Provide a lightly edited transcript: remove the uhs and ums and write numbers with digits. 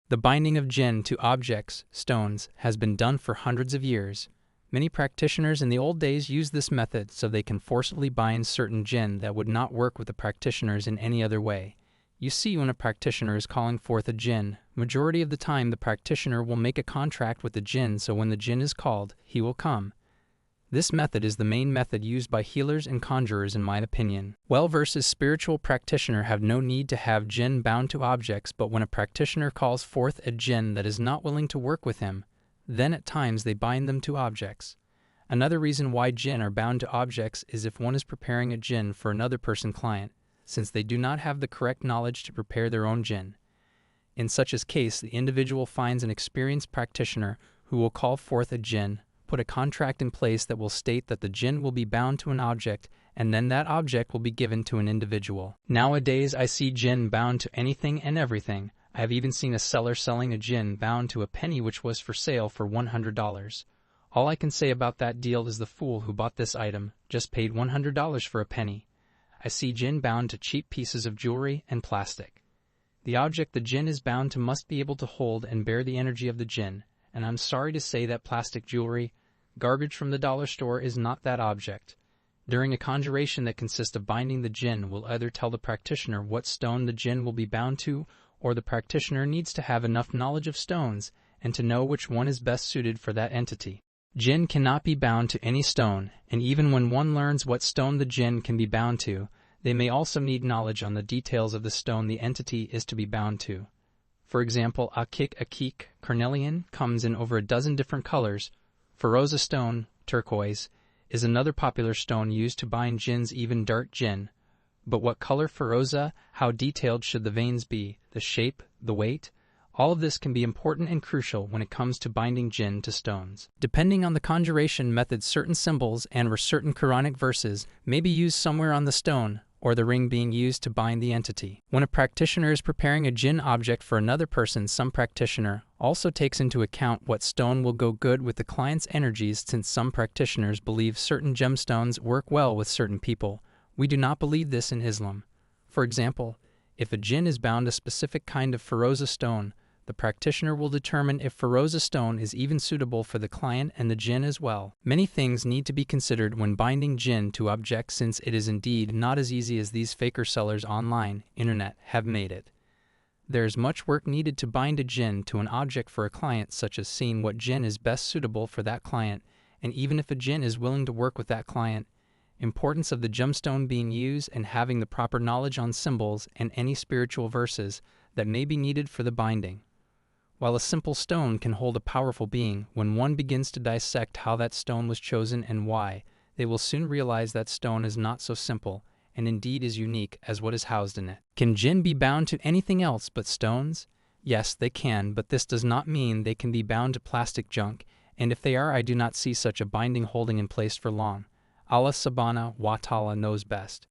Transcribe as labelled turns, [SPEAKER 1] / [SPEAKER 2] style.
[SPEAKER 1] The binding of Djinn to objects, stones, has been done for hundreds of years. Many practitioners in the old days used this method so they can forcibly bind certain Djinn that would not work with the practitioners in any other way. You see, when a practitioner is calling forth a Djinn, majority of the time the practitioner will make a contract with the Djinn, so when the Djinn is called, he will come. This method is the main method used by healers and conjurers in my opinion. Well-versed spiritual practitioner have no need to have Djinn bound to objects, but when a practitioner calls forth a Djinn that is not willing to work with him, then at times they bind them to objects. Another reason why Djinn are bound to objects is if one is preparing a Djinn for another person client, since they do not have the correct knowledge to prepare their own Djinn. In such a case, the individual finds an experienced practitioner who will call forth a Djinn, put a contract in place that will state that the Djinn will be bound to an object, and then that object will be given to an individual. Nowadays I see Djinn bound to anything and everything. I have even seen a seller selling a Djinn bound to a penny which was for sale for $100. All I can say about that deal is the fool who bought this item just paid $100 for a penny. I see Djinn bound to cheap pieces of jewelry and plastic. The object the Djinn is bound to must be able to hold and bear the energy of the Djinn, and I'm sorry to say that plastic jewelry, garbage from the dollar store, is not that object. During a conjuration that consists of binding the Djinn will either tell the practitioner what stone the Djinn will be bound to, or the practitioner needs to have enough knowledge of stones and to know which one is best suited for that entity. Djinn cannot be bound to any stone, and even when one learns what stone the Djinn can be bound to, they may also need knowledge on the details of the stone the entity is to be bound to. For example, akik carnelian comes in over a dozen different colors. Feroza stone, turquoise, is another popular stone used to bind Djinns, even dart Djinn. But what color Feroza, how detailed should the veins be, the shape, the weight? All of this can be important and crucial when it comes to binding Djinn to stones. Depending on the conjuration method, certain symbols and/or certain Quranic verses may be used somewhere on the stone, or the ring being used to bind the entity. When a practitioner is preparing a Djinn object for another person, some practitioner also takes into account what stone will go good with the client's energies, since some practitioners believe certain gemstones work well with certain people. We do not believe this in Islam. For example, if a Djinn is bound a specific kind of Feroza stone, the practitioner will determine if Feroza stone is even suitable for the client and the Djinn as well. Many things need to be considered when binding Djinn to objects, since it is indeed not as easy as these faker sellers online, internet, have made it. There is much work needed to bind a Djinn to an object for a client, such as seeing what Djinn is best suitable for that client, and even if a Djinn is willing to work with that client, importance of the gemstone being used and having the proper knowledge on symbols and any spiritual verses that may be needed for the binding. While a simple stone can hold a powerful being, when one begins to dissect how that stone was chosen and why, they will soon realize that stone is not so simple, and indeed is unique as what is housed in it. Can Djinn be bound to anything else but stones? Yes, they can, but this does not mean they can be bound to plastic junk, and if they are, I do not see such a binding holding in place for long. Allah subhanahu wa ta'ala knows best.